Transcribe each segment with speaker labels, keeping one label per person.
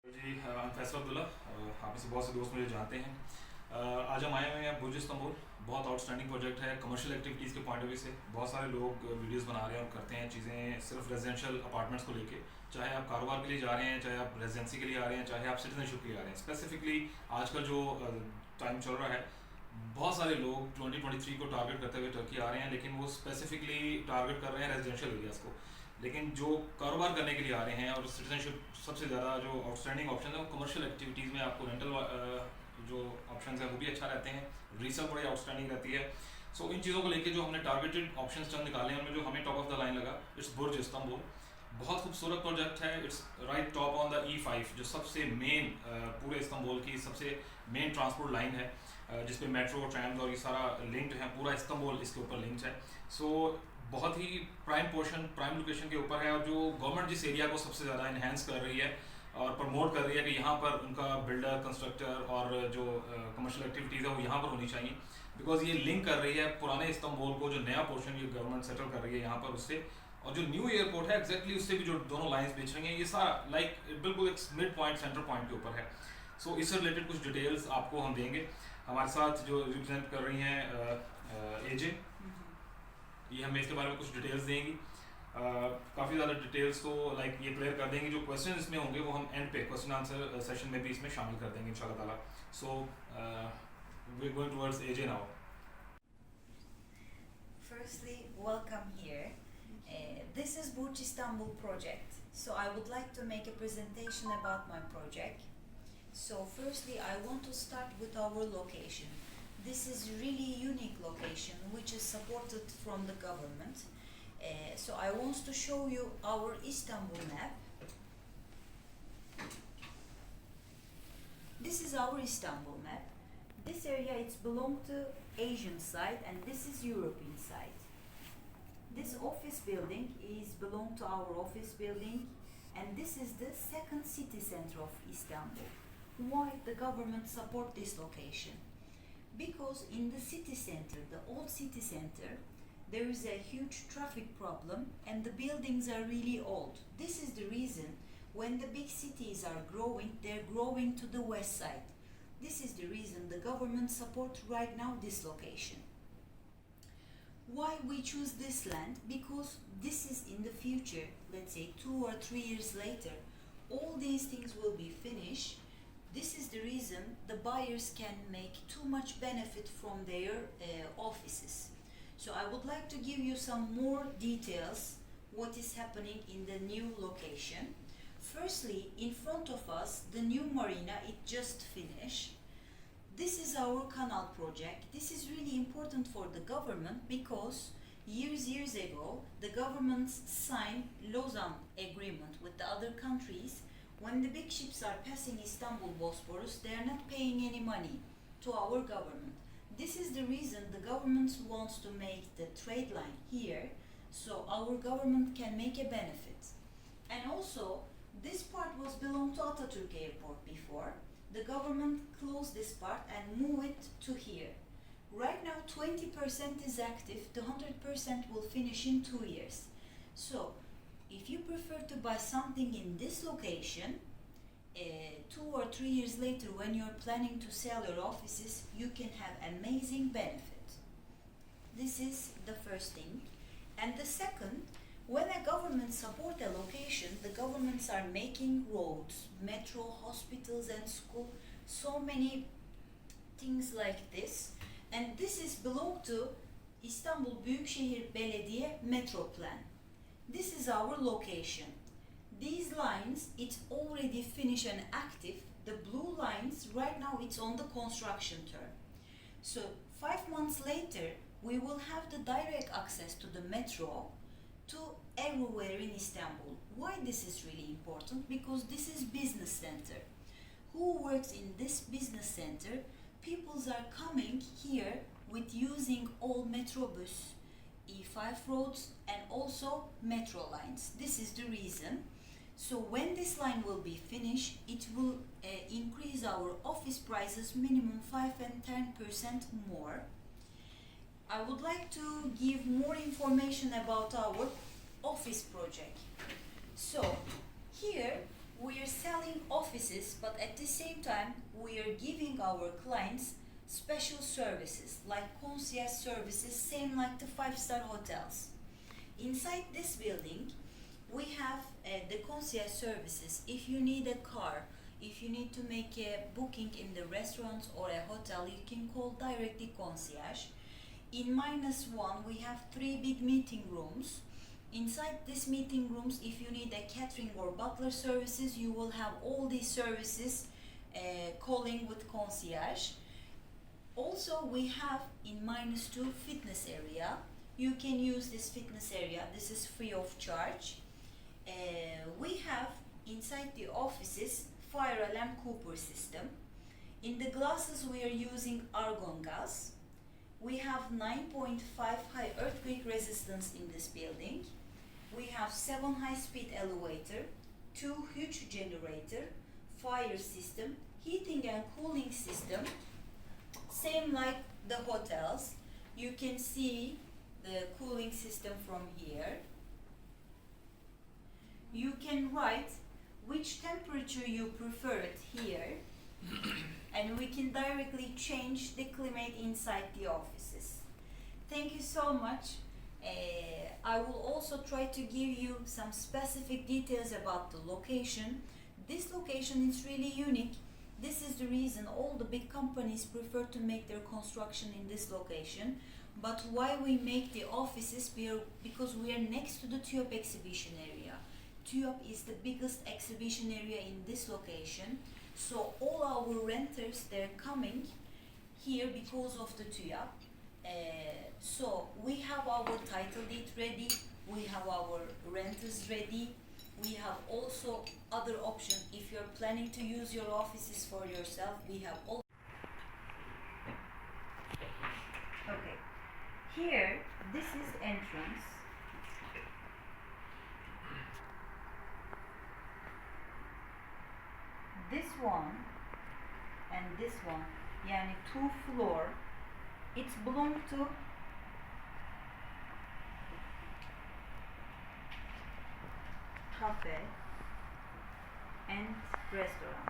Speaker 1: जी फैसल अब्दुल्ला। आप में से बहुत से दोस्त मुझे जानते हैं। आज हम आए हुए हैं बुर्ज इस्तांबुल। बहुत आउटस्टैंडिंग प्रोजेक्ट है कमर्शियल एक्टिविटीज़ के पॉइंट ऑफ व्यू से। बहुत सारे लोग वीडियोस बना रहे हैं और करते हैं चीज़ें सिर्फ रेजिडेंशियल अपार्टमेंट्स को लेके। चाहे आप कारोबार के लिए जा रहे हैं, चाहे आप रेजिडेंसी के लिए आ रहे हैं, चाहे आप सिटीजनशिप के लिए आ रहे हैं। स्पेसिफिकली आजकल जो टाइम चल रहा है, बहुत सारे लोग 2023 को टारगेट करते हुए टर्की आ रहे हैं, लेकिन वो स्पेसिफिकली टारगेट कर रहे हैं रेजिडेंशियल एरियाज़ को। लेकिन जो कारोबार करने के लिए आ रहे हैं और सिटीजनशिप सबसे ज़्यादा जो आउटस्टैंडिंग ऑप्शन है वो कमर्शियल एक्टिविटीज़ में आपको रेंटल जो ऑप्शन है वो भी अच्छा रहते हैं। रीसेल बड़ी आउटस्टैंडिंग रहती है। सो इन चीज़ों को लेके जो हमने टारगेटेड ऑप्शन चंद निकाले हैं, उनमें जो हमें टॉप ऑफ द लाइन लगा, इट्स बुर्ज इस्तांबुल। बहुत खूबसूरत प्रोजेक्ट है। It's right top on the E5, जो सबसे मेन पूरे इस्तांबुल की सबसे मेन ट्रांसपोर्ट लाइन है, जिसपे मेट्रो ट्रैम्स और ये सारा लिंक्ड है। पूरा इस्तांबुल इसके ऊपर लिंक्ड है। सो बहुत ही प्राइम पोर्शन, प्राइम लोकेशन के ऊपर है। और जो गवर्नमेंट जिस एरिया को सबसे ज़्यादा इन्हेंस कर रही है और प्रमोट कर रही है कि यहाँ पर उनका बिल्डर, कंस्ट्रक्टर और जो कमर्शियल एक्टिविटीज़ है वो यहाँ पर होनी चाहिए, बिकॉज ये लिंक कर रही है पुराने इस्तांबुल को, जो नया पोर्शन ये गवर्नमेंट सेटल कर रही है यहाँ पर, उससे। और जो न्यू एयरपोर्ट है एग्जैक्टली उससे भी जो दोनों लाइंस बीच रही हैं, ये सारा लाइक बिल्कुल एक मिड पॉइंट, सेंटर पॉइंट के ऊपर है। सो इससे रिलेटेड कुछ डिटेल्स आपको हम देंगे। हमारे साथ जो रिप्रेजेंट कर रही हैं एजे, ये हमें इसके बारे में कुछ डिटेल्स देंगी। काफ़ी ज़्यादा डिटेल्स तो लाइक ये क्लियर कर देंगी। जो क्वेश्चन इसमें होंगे वो हम एंड पे क्वेश्चन आंसर सेशन में भी इसमें शामिल कर देंगे इंशाल्लाह ताला। So we going towards AJ now.
Speaker 2: Firstly, welcome here. This is Burc Istanbul project. So I would like to make a presentation about my project. So firstly, I want to start with our location. This is really unique location which is supported from the government. So I want to show you our Istanbul map. This is our Istanbul map. This area it's belong to Asian side and this is European side. This office building is belong to our office building, and this is the second city center of Istanbul. Why the government support this location? Because in the city center, the old city center, there is a huge traffic problem and the buildings are really old. This is the reason when the big cities are growing, they're growing to the west side. This is the reason the government support right now this location. Why we choose this land? Because this is in the future, let's say 2 or 3 years later, all these things will be finished. This is the reason the buyers can make too much benefit from their offices. So I would like to give you some more details what is happening in the new location. Firstly, in front of us, the new marina, it just finished. This is our Canal Project. This is really important for the government because years ago, the government signed Lausanne Agreement with the other countries. When the big ships are passing Istanbul Bosporus, they are not paying any money to our government. This is the reason the government wants to make the trade line here, so our government can make a benefit. And also, this part was belong to Atatürk Airport before. The government closed this part and move it to here. Right now 20% is active, the 100% will finish in 2 years. So if you prefer to buy something in this location, 2 or 3 years later when you're planning to sell your offices, you can have amazing benefit. This is the first thing. And the second, when a government support a location, the governments are making roads, metro, hospitals and school, so many things like this. And this is belong to İstanbul Büyükşehir Belediye Metro Plan. This is our location. These lines, it's already finished and active. The blue lines, right now it's on the construction term. So 5 months later, we will have the direct access to the metro to everywhere in Istanbul. Why this is really important? Because this is business center. Who works in this business center? Peoples are coming here with using all metrobus, E5 roads and also metro lines. This is the reason. So when this line will be finished, it will increase our office prices minimum 5 and 10% more. I would like to give more information about our office project. So here we are selling offices but at the same time we are giving our clients special services like concierge services, same like the 5-star hotels. Inside this building we have the concierge services. If you need a car, if you need to make a booking in the restaurant or a hotel, you can call directly concierge. In -1 we have 3 big meeting rooms. Inside these meeting rooms, if you need a catering or butler services, you will have all these services calling with concierge. Also we have in -2 fitness area. You can use this fitness area. This is free of charge. We have inside the offices fire alarm Cooper system. In the glasses we are using argon gas. We have 9.5 high earthquake resistance in this building. We have 7 high-speed elevator, 2 huge generator, fire system, heating and cooling system, same like the hotels. You can see the cooling system from here. You can write which temperature you prefer it here, and we can directly change the climate inside the offices. Thank you so much. I will also try to give you some specific details about the location. This location is really unique. This is the reason all the big companies prefer to make their construction in this location. But why we make the offices? Because we are next to the TÜYAP exhibition area. TÜYAP is the biggest exhibition area in this location. So all our renters, they're coming here because of the TÜYAP. So we have our title deed ready, we have our renters ready, we have also other options. If you're planning to use your offices for yourself, we have all. Okay, here, this is entrance. This one and this one, yani 2 floor, it's belong to cafe and restaurant.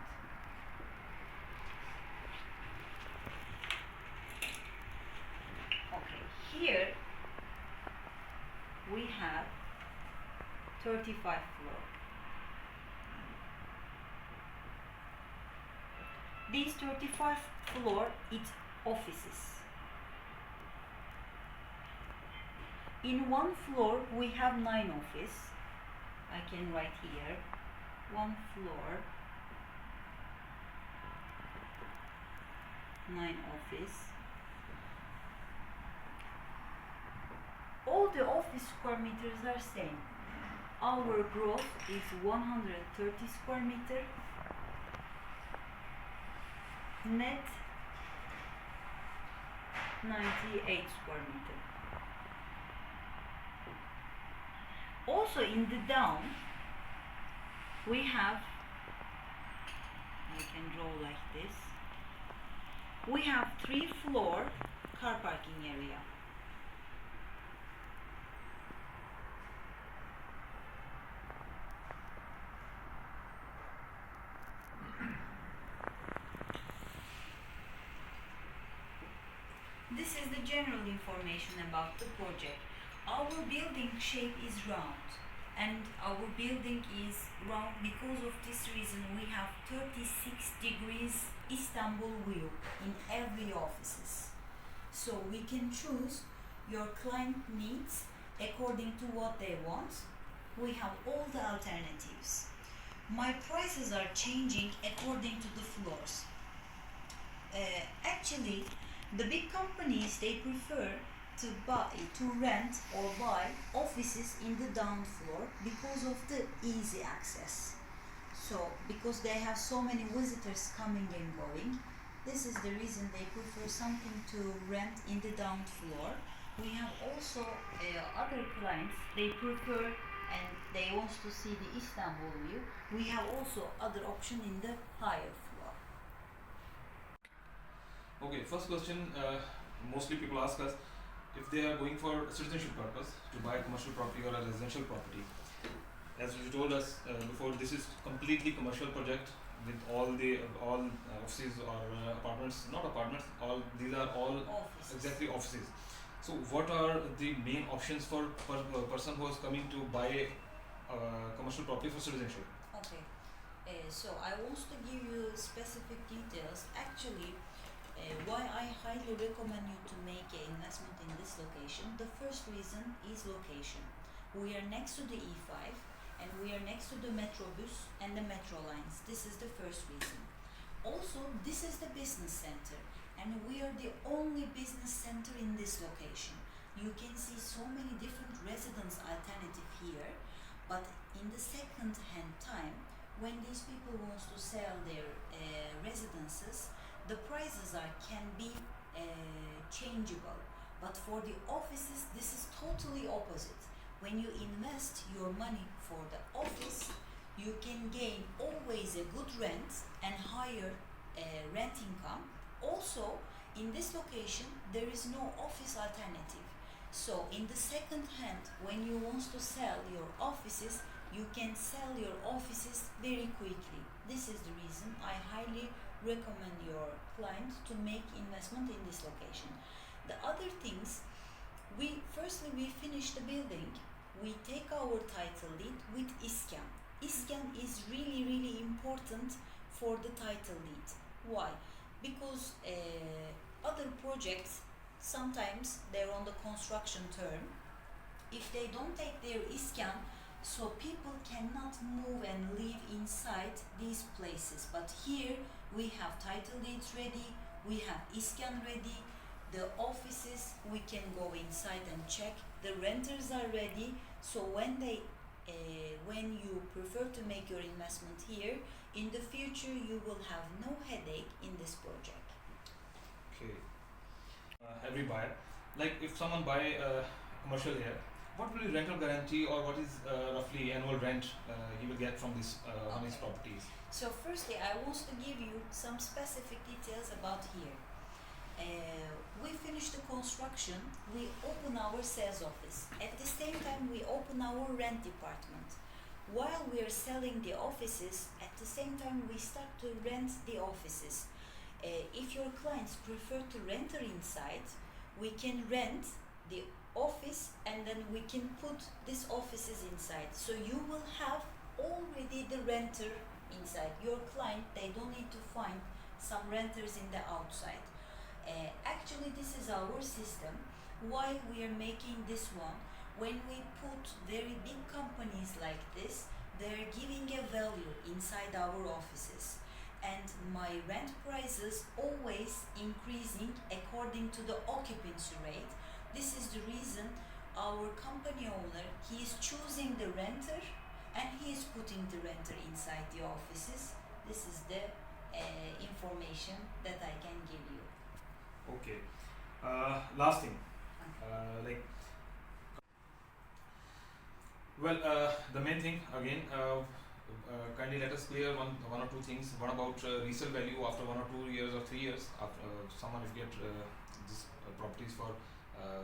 Speaker 2: Okay, here we have 35 floor. These 35 floor, it's offices. In 1 floor we have 9 office. I can write here 1 floor, 9 office. All the office square meters are same. Our gross is 130 square meter. Net 98 square meter. Also in the down we have, I can draw like this, we have 3 floor car parking area. This is the general information about the project. Our building shape is round, and our building is round because of this reason we have 36 degrees Istanbul view in every offices. So we can choose your client needs according to what they want. We have all the alternatives. My prices are changing according to the floors. Actually, the big companies, they prefer to rent or buy offices in the down floor because of the easy access. So because they have so many visitors coming and going, this is the reason they prefer something to rent in the down floor. We have also other clients, they prefer and they want to see the Istanbul view. We have also other option in the higher floor.
Speaker 1: Okay, first question, mostly people ask us if they are going for citizenship purpose to buy a commercial property or a residential property. as you told us before, this is completely commercial project with all offices or apartments, not apartments. All these are all
Speaker 2: Offices.
Speaker 1: exactly offices. So, what are the main options for person who is coming to buy commercial property for citizenship?
Speaker 2: Okay. So I want to give you specific details. Actually, why I highly recommend you to make an investment in this location. The first reason is location. We are next to the E5 and we are next to the Metrobus and the metro lines. This is the first reason. Also, this is the business center and we are the only business center in this location. You can see so many different residence alternative here, but in the second hand time, when these people want to sell their residences, the prices can be changeable. But for the offices, this is totally opposite. When you invest your money for the office, you can gain always a good rent and higher rent income. Also, in this location, there is no office alternative. So, in the second hand, when you want to sell your offices, you can sell your offices very quickly. This is the reason I highly recommend your client to make investment in this location. The other things, we finish the building, we take our title deed with iskan. Iskan is really important for the title deed. Why? Because other projects, sometimes they're on the construction term. If they don't take their iskan, so people cannot move and live inside these places. But here we have title deeds ready, we have iskan ready, the offices we can go inside and check, the renters are ready. So when you prefer to make your investment here, in the future you will have no headache in this project.
Speaker 1: Okay. Every buyer, like if someone buy commercial here, what will be rental guarantee or what is roughly annual rent he will get from this on his
Speaker 2: Okay.
Speaker 1: properties?
Speaker 2: So firstly, I want to give you some specific details about here. We finish the construction, we open our sales office. At the same time, we open our rent department. While we are selling the offices, at the same time, we start to rent the offices. If your clients prefer to renter inside, we can rent the office and then we can put these offices inside. So you will have already the renter inside. Your client, they don't need to find some renters in the outside. Actually, this is our system. Why we are making this one? When we put very big companies like this, they're giving a value inside our offices. And my rent prices always increasing according to the occupancy rate. This is the reason our company owner, he is choosing the renter and he is putting the renter inside the offices. This is the information that I can give you.
Speaker 1: Okay. Last thing, like, well, the main thing again. Kindly let us clear one or two things. One about resale value after 1 or 2 years or 3 years after someone will get this properties for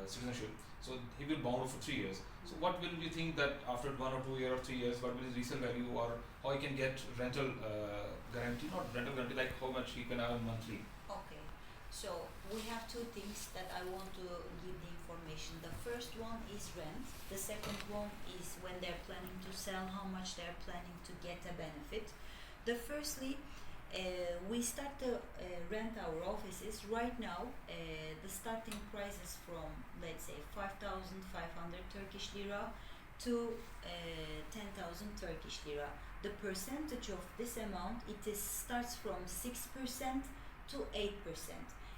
Speaker 1: citizenship. So he will bound for 3 years. So what will you think that after 1 or 2 years or 3 years, what will his resale value or how he can get rental guarantee? Not rental guarantee, like how much he can earn monthly.
Speaker 2: Okay, so we have two things that I want to give the information. The first one is rent. The second one is when they're planning to sell, how much they're planning to get a benefit. The firstly, we start to rent our offices. Right now, the starting price is from, let's say, 5,500 Turkish lira to 10,000 Turkish lira. The percentage of this amount, starts from 6% to 8%.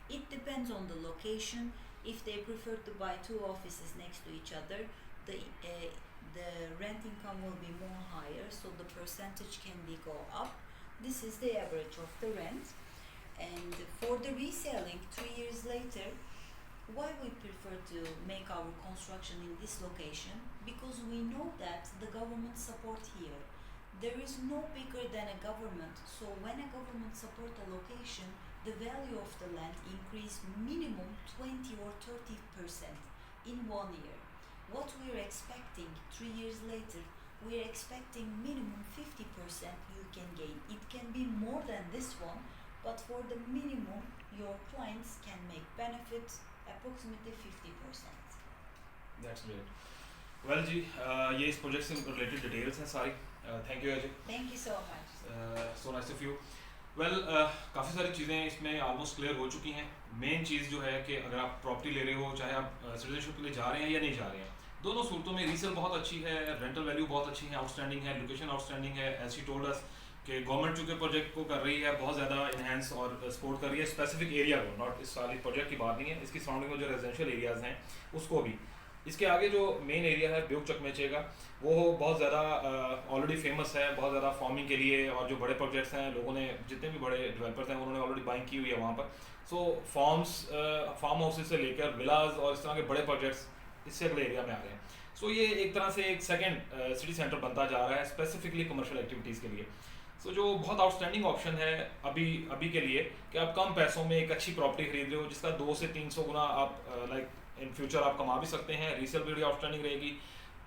Speaker 2: It depends on the location. If they prefer to buy two offices next to each other, the rent income will be more higher, so the percentage can go up. This is the average of the rent. And for the reselling 3 years later, why we prefer to make our construction in this location? Because we know that the government support here. There is no bigger than a government, so when a government support a location, the value of the land increase minimum 20 or 30% in 1 year. What we are expecting 3 years later, we're expecting minimum 50% you can gain. It can be more than this one, but for the minimum, your clients can make benefit approximately 50%.
Speaker 1: That's great. Well जी, ये इस project से related details हैं सारी. Thank you Ajay.
Speaker 2: Thank you so much.
Speaker 1: So nice of you. Well, काफ़ी सारी चीज़ें इसमें almost clear हो चुकी हैं. मेन चीज़ जो है कि अगर आप प्रॉपर्टी ले रहे हो, चाहे आप सिटीजनशिप के लिए जा रहे हैं या नहीं जा रहे हैं, दोनों सूरतों में रीसेल बहुत अच्छी है, रेंटल वैल्यू बहुत अच्छी है, आउटस्टैंडिंग है, लोकेशन आउटस्टैंडिंग है. एज शी टोल्ड अस कि गवर्नमेंट चूँकि प्रोजेक्ट को कर रही है, बहुत ज़्यादा इन्हेंस और सपोर्ट कर रही है स्पेसिफिक एरिया को, नॉट इस सारी प्रोजेक्ट की बात नहीं है, इसकी सराउंडिंग में जो रेजिडेंशियल एरियाज़ हैं उसको भी. इसके आगे जो मेन एरिया है ब्यूक चकमेचे का, वो बहुत ज़्यादा ऑलरेडी फेमस है, बहुत ज़्यादा फार्मिंग के लिए, और जो बड़े प्रोजेक्ट्स हैं, लोगों ने जितने भी बड़े डेवलपर्स हैं उन्होंने ऑलरेडी बाइंग की हुई है वहाँ पर. सो फार्म हाउसेज से लेकर विलाज और इस तरह के बड़े प्रोजेक्ट्स इससे अगले एरिया में आ रहे हैं. सो ये एक तरह से एक सेकेंड सिटी सेंटर बनता जा रहा है स्पेसिफिकली कमर्शियल एक्टिविटीज़ के लिए. सो जो बहुत आउटस्टैंडिंग ऑप्शन है अभी के लिए कि आप कम पैसों में एक अच्छी प्रॉपर्टी खरीद रहे हो जिसका 200 से 300 गुना आप लाइक इन फ्यूचर आप कमा भी सकते हैं. रीसेल भी आउटस्टैंडिंग रहेगी.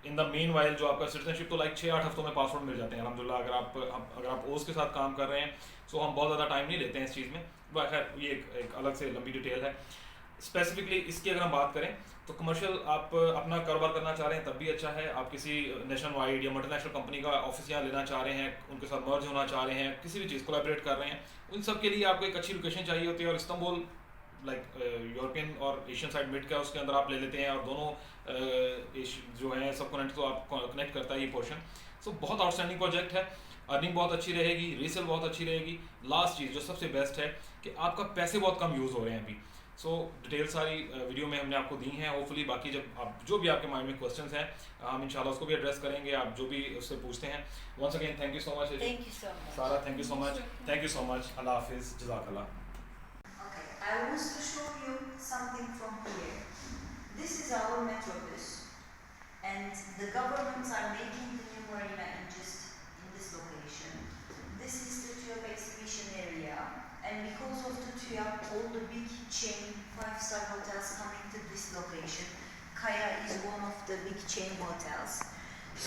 Speaker 1: इन द मेन वाइल जो आपका सिटीजनशिप तो लाइक 6-8 हफ्तों में पासवर्ड मिल जाते हैं अल्हम्दुलिल्लाह, अगर आप ओस के साथ काम कर रहे हैं. सो हम बहुत ज़्यादा टाइम नहीं लेते हैं इस चीज़ में. खैर ये एक अलग से लंबी डिटेल है. स्पेसिफिकली इसकी अगर हम बात करें तो कमर्शियल आप अपना कारोबार करना चाह रहे हैं तब भी अच्छा है. आप किसी नेशनल वाइड या मल्टीनेशनल कंपनी का ऑफिस यहाँ लेना चाह रहे हैं, उनके साथ मर्ज होना चाह रहे हैं, किसी भी चीज़ कोलैबोरेट कर रहे हैं, उन सब के लिए आपको एक अच्छी लोकेशन चाहिए होती है. और इस्तांबुल लाइक यूरोपियन और एशियन साइड मिड का उसके अंदर आप ले लेते हैं, और दोनों जो हैं सब कनेक्ट तो आप कनेक्ट करता है ये पोर्शन. सो बहुत आउटस्टैंडिंग प्रोजेक्ट है. अर्निंग बहुत अच्छी रहेगी, रीसेल बहुत अच्छी रहेगी. लास्ट चीज़ जो सबसे बेस्ट है कि आपका पैसे बहुत कम यूज़ हो रहे हैं अभी. सो डिटेल सारी वीडियो में हमने आपको दी हैं. होपफुली बाकी जब आप जो भी आपके माइंड में क्वेश्चंस हैं हम इंशाल्लाह उसको भी एड्रेस करेंगे, आप जो भी उससे पूछते हैं. Once again thank you so much.
Speaker 2: Thank you so much.
Speaker 1: सारा thank you so much. Thank you so much. Allah हाफिज़. जज़ाकल्लाह.
Speaker 2: Okay, I want to show you something from here. This is our metrobus, and the governments are making the new marina in this location. This is the Tuyap exhibition area, and because of the Tuyap, all the big chain 5-star hotels coming to this location. Kaya is one of the big chain hotels.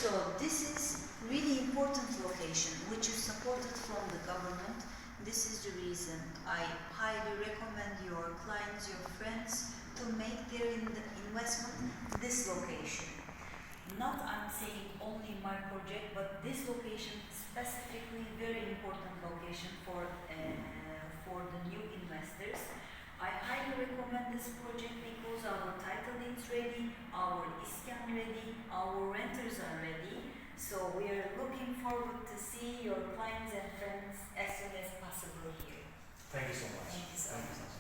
Speaker 2: So this is really important location which is supported from the government. This is the reason I highly recommend your clients, your friends to make their investment this location. Not I'm saying only my project, but this location specifically very important location for the new investors. I highly recommend this project because our title is ready, our iskan ready, our renters are ready. So we are looking forward to see your clients and friends as soon as possible here.
Speaker 1: Thank you so much.
Speaker 2: Thank you so much.